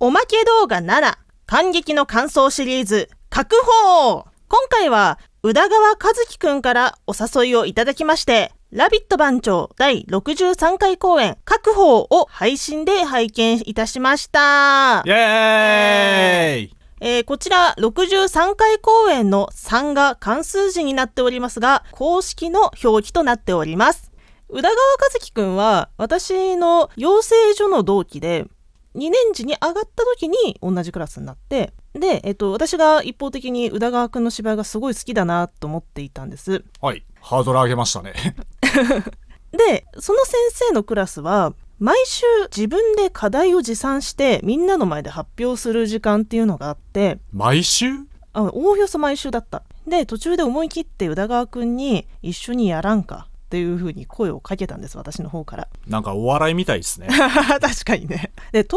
おまけ動画7感激の感想シリーズ確保。今回は宇田川和樹くんからお誘いをいただきまして、ラビット番長第63回公演確保を配信で拝見いたしました。イエーイ。こちら63回公演の3が漢数字になっておりますが、公式の表記となっております。宇田川和樹くんは私の養成所の同期で、2年次に上がった時に同じクラスになって、で、私が一方的に宇田川くんの芝居がすごい好きだなと思っていたんです。はい、ハードル上げましたね。で、その先生のクラスは毎週自分で課題を持参してみんなの前で発表する時間っていうのがあって、毎週？おおよそ毎週だった。で、途中で思い切って宇田川くんに一緒にやらんかっていう風に声をかけたんです、私の方から。なんかお笑いみたいですね。確かにね。で、当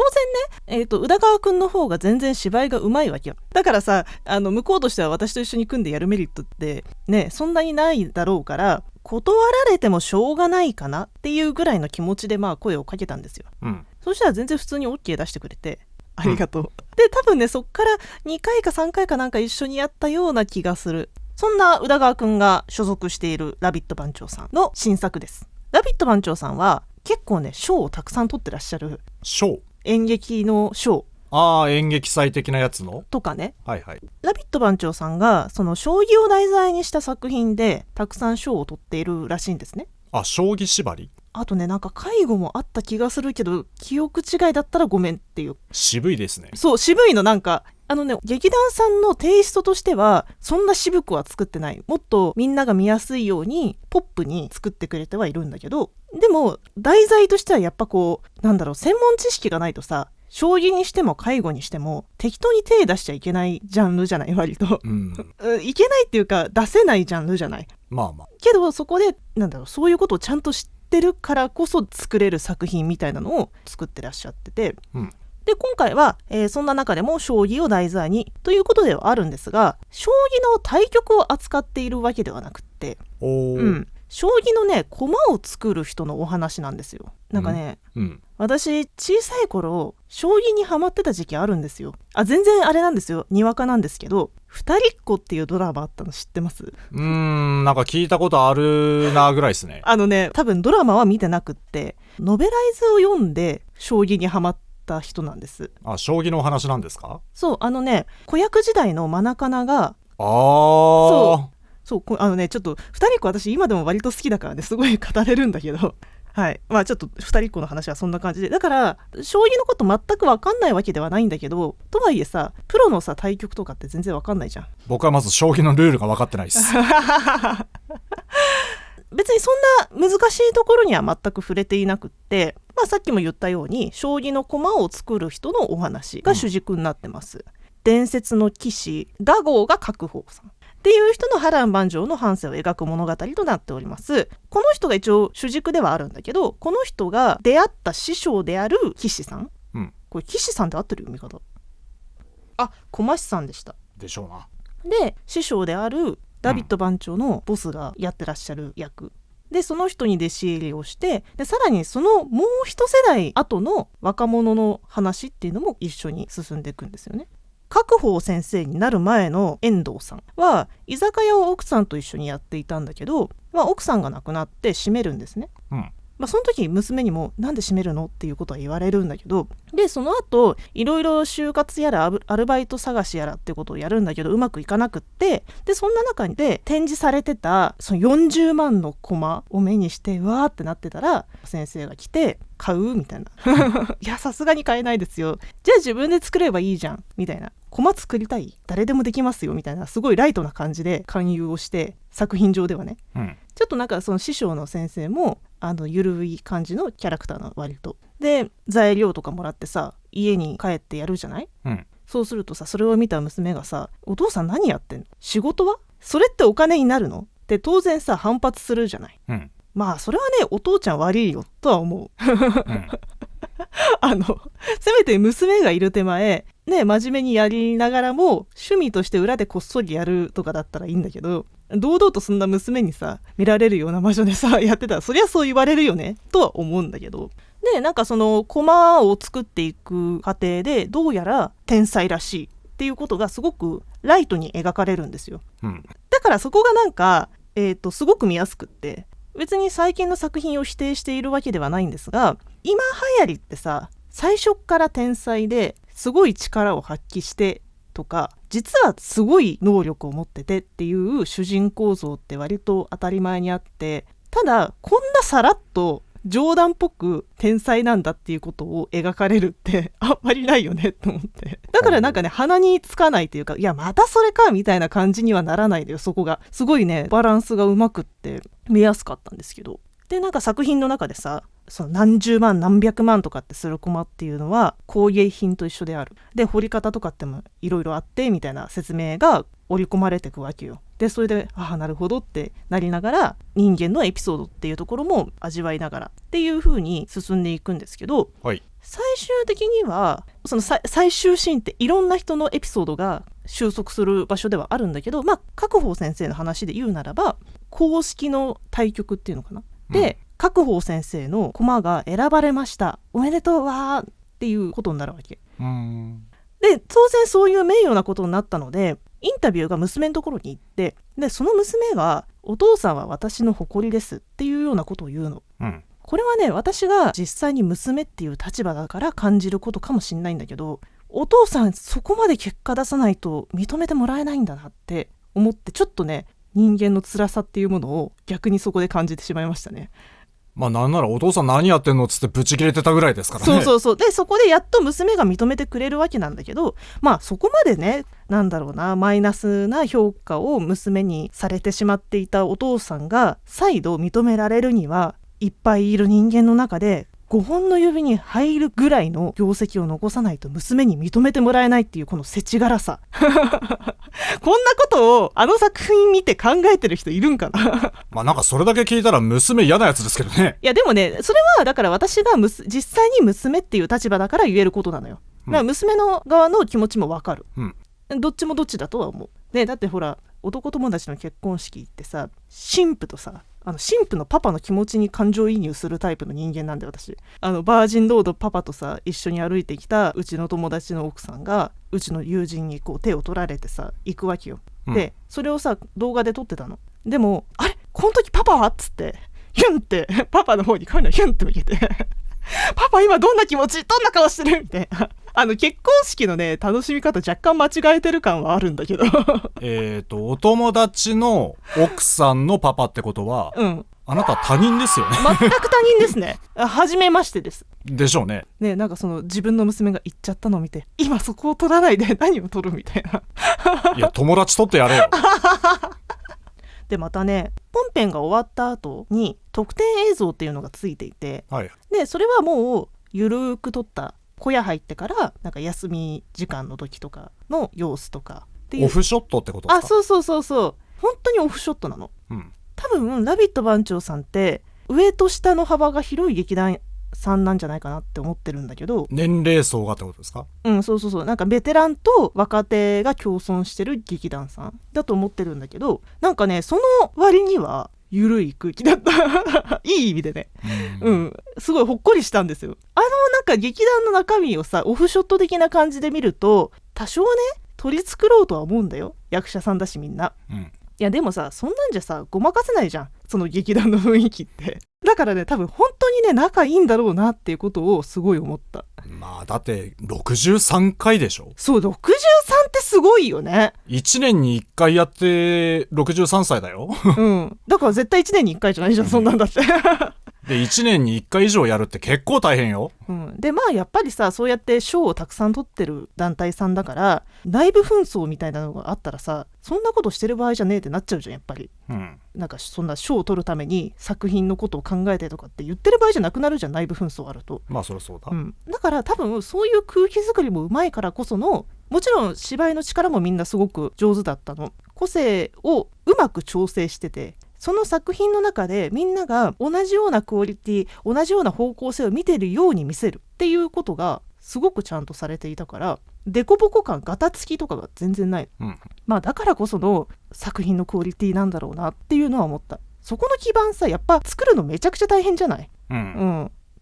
然ね、宇田川くんの方が全然芝居が上手いわけよ。だからさ、向こうとしては私と一緒に組んでやるメリットってね、そんなにないだろうから、断られてもしょうがないかなっていうぐらいの気持ちで声をかけたんですよ。そしたら全然普通に OK 出してくれて、ありがとう。で、多分ね、そっから2回か3回かなんか一緒にやったような気がする。そんな宇田川くんが所属しているラビット番長さんの新作です。ラビット番長さんは結構ね、賞をたくさん取ってらっしゃる。賞？演劇の賞。演劇祭的なやつのとかね。はいはい。ラビット番長さんがその将棋を題材にした作品でたくさん賞を取っているらしいんですね。将棋縛り？あとね、なんか介護もあった気がするけど、記憶違いだったらごめんっていう。渋いですね。そう、渋いの。なんか劇団さんのテイストとしてはそんな渋くは作ってない。もっとみんなが見やすいようにポップに作ってくれてはいるんだけど、でも題材としてはやっぱ専門知識がないとさ、将棋にしても介護にしても適当に手出しちゃいけないジャンルじゃない、割と。いけないっていうか出せないジャンルじゃない。けどそこでそういうことをちゃんと知ってるからこそ作れる作品みたいなのを作ってらっしゃってて、で今回は、そんな中でも将棋を題材にということではあるんですが、将棋の対局を扱っているわけではなくって、将棋のね、駒を作る人のお話なんですよ。なんかね、私小さい頃将棋にハマってた時期あるんですよ。全然あれなんですよ、にわかなんですけど、二人っ子っていうドラマあったの知ってます？なんか聞いたことあるなぐらいですね。多分ドラマは見てなくって、ノベライズを読んで将棋にハマった人なんです。将棋のお話なんですか？そう、子役時代のマナカナがそう、ちょっと二人っ子私今でも割と好きだからね、すごい語れるんだけどはい、ちょっと二人っ子の話はそんな感じで、だから将棋のこと全く分かんないわけではないんだけど、とはいえさ、プロのさ対局とかって全然分かんないじゃん。僕はまず将棋のルールが分かってないです。別にそんな難しいところには全く触れていなくって、さっきも言ったように将棋の駒を作る人のお話が主軸になってます。伝説の棋士雅号が白鵬さんっていう人の波乱万丈の半生を描く物語となっております。この人が一応主軸ではあるんだけど、この人が出会った師匠である棋士さん、これ棋士さんで合ってる読み方？駒師さんでした。でしょうな。で、師匠であるラビット番長のボスがやってらっしゃる役で、その人に弟子入りをして、でさらにそのもう一世代後の若者の話っていうのも一緒に進んでいくんですよね。白鵬先生になる前の遠藤さんは居酒屋を奥さんと一緒にやっていたんだけど、奥さんが亡くなって閉めるんですね。その時娘にもなんで閉めるのっていうことは言われるんだけど、でその後いろいろ就活やらアルバイト探しやらってことをやるんだけどうまくいかなくって、でそんな中で展示されてたその40万のコマを目にしてわーってなってたら、先生が来て買うみたいな。いやさすがに買えないですよ。じゃあ自分で作ればいいじゃんみたいな。コマ作りたい？誰でもできますよみたいな、すごいライトな感じで勧誘をして、作品上ではね、ちょっとなんかその師匠の先生もゆるい感じのキャラクターの割とで、材料とかもらってさ家に帰ってやるじゃない、そうするとさ、それを見た娘がさ、お父さん何やってんの？仕事は？それってお金になるの？って当然さ反発するじゃない、それはね、お父ちゃん悪いよとは思う。せめて娘がいる手前ね、真面目にやりながらも趣味として裏でこっそりやるとかだったらいいんだけど、堂々とそんな娘にさ見られるような場所でさやってたらそりゃそう言われるよねとは思うんだけど、でなんかそのコマを作っていく過程でどうやら天才らしいっていうことがすごくライトに描かれるんですよ、だからそこがなんか、すごく見やすくって、別に最近の作品を否定しているわけではないんですが、今流行りってさ最初から天才ですごい力を発揮してとか、実はすごい能力を持っててっていう主人公像って割と当たり前にあって、ただこんなさらっと冗談っぽく天才なんだっていうことを描かれるってあんまりないよねと思って、だからなんかね鼻につかないというか、いやまたそれかみたいな感じにはならないでよ。そこがすごいねバランスがうまくって見やすかったんですけど、でなんか作品の中でさその何十万何百万とかってするコマっていうのは工芸品と一緒である。で彫り方とかってもいろいろあってみたいな説明が織り込まれていくわけよ。でそれでなるほどってなりながら人間のエピソードっていうところも味わいながらっていう風に進んでいくんですけど、はい、最終的にはその最終シーンっていろんな人のエピソードが収束する場所ではあるんだけど、各方先生の話で言うならば公式の対局っていうのかな、で各方先生の駒が選ばれましたおめでとうわーっていうことになるわけで、当然そういう名誉なことになったのでインタビューが娘のところに行って、でその娘がお父さんは私の誇りですっていうようなことを言うの、これはね私が実際に娘っていう立場だから感じることかもしれないんだけど、お父さんそこまで結果出さないと認めてもらえないんだなって思って、ちょっとね人間の辛さっていうものを逆にそこで感じてしまいましたね。なんならお父さん何やってんのっつってブチ切れてたぐらいですからね。そうでそこでやっと娘が認めてくれるわけなんだけど、そこまでねマイナスな評価を娘にされてしまっていたお父さんが再度認められるにはいっぱいいる人間の中で5本の指に入るぐらいの業績を残さないと娘に認めてもらえないっていうこの世知辛さこんなことをあの作品見て考えてる人いるんかななんかそれだけ聞いたら娘嫌なやつですけどね。いやでもねそれはだから私が実際に娘っていう立場だから言えることなのよ。だから娘の側の気持ちもわかる、どっちもどっちだとは思う。でだってほら男友達の結婚式ってさ新婦とさ新婦のパパの気持ちに感情移入するタイプの人間なんで、私バージンロードパパとさ一緒に歩いてきたうちの友達の奥さんがうちの友人にこう手を取られてさ行くわけよ、でそれをさ動画で撮ってたの。でもあれこの時パパはっつってヒュンってパパの方にカメラヒュンって向けてパパ今どんな気持ちどんな顔してるみたいな結婚式のね楽しみ方若干間違えてる感はあるんだけどお友達の奥さんのパパってことは、あなた他人ですよね全く他人ですね初めましてですでしょうね。なんかその自分の娘が行っちゃったのを見て今そこを撮らないで何を撮るみたいないや友達撮ってやれよでまたね本編が終わった後に特典映像っていうのがついていて、でそれはもうゆるーく撮った小屋入ってからなんか休み時間の時とかの様子とかっていうオフショットってことですか？そう本当にオフショットなの、多分ラビット番長さんって上と下の幅が広い劇団さんなんじゃないかなって思ってるんだけど、年齢層がってことですか？そうなんかベテランと若手が共存してる劇団さんだと思ってるんだけど、なんかねその割には緩い空気だったいい意味でね、すごいほっこりしたんですよ。なんか劇団の中身をさオフショット的な感じで見ると多少ね取り繕うとは思うんだよ、役者さんだしみんな、いやでもさそんなんじゃさごまかせないじゃんその劇団の雰囲気って。だからね多分本当にね仲いいんだろうなっていうことをすごい思った。だって63回でしょ。そう63ってすごいよね。1年に1回やって63歳だよだから絶対1年に1回じゃないじゃんそんなんだってで1年に1回以上やるって結構大変よ、でやっぱりさそうやって賞をたくさん取ってる団体さんだから内部紛争みたいなのがあったらさそんなことしてる場合じゃねえってなっちゃうじゃんやっぱり、なんかそんな賞を取るために作品のことを考えてとかって言ってる場合じゃなくなるじゃん内部紛争あると。そりゃそうだ、だから多分そういう空気作りもうまいからこその、もちろん芝居の力もみんなすごく上手だったの。個性をうまく調整しててその作品の中でみんなが同じようなクオリティ同じような方向性を見てるように見せるっていうことがすごくちゃんとされていたから、デコボコ感ガタつきとかが全然ない、まあだからこその作品のクオリティなんだろうなっていうのは思った。そこの基盤さ、やっぱ作るのめちゃくちゃ大変じゃない、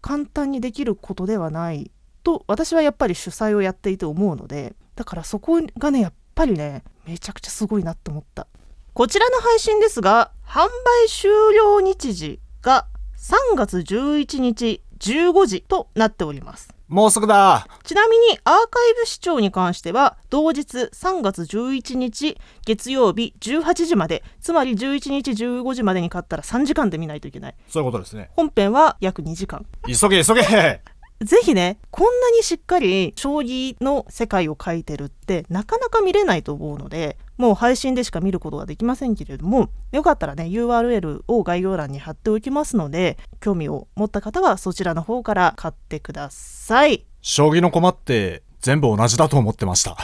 簡単にできることではないと私はやっぱり主催をやっていて思うので、だからそこがねやっぱりねめちゃくちゃすごいなって思った。こちらの配信ですが、販売終了日時が3月11日15時となっております。もうすぐだ。ちなみにアーカイブ視聴に関しては同日3月11日月曜日18時まで、つまり11日15時までに買ったら3時間で見ないといけない。そういうことですね。本編は約2時間。急げ急げ。ぜひね、こんなにしっかり将棋の世界を描いてるってなかなか見れないと思うので、もう配信でしか見ることはできませんけれども、よかったらね URL を概要欄に貼っておきますので、興味を持った方はそちらの方から買ってください。将棋の駒って全部同じだと思ってました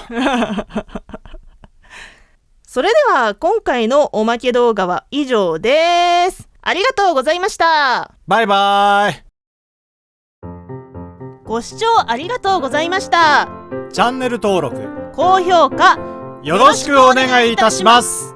それでは今回のおまけ動画は以上です。ありがとうございました。バイバイ。ご視聴ありがとうございました。チャンネル登録、高評価よろしくお願いいたします。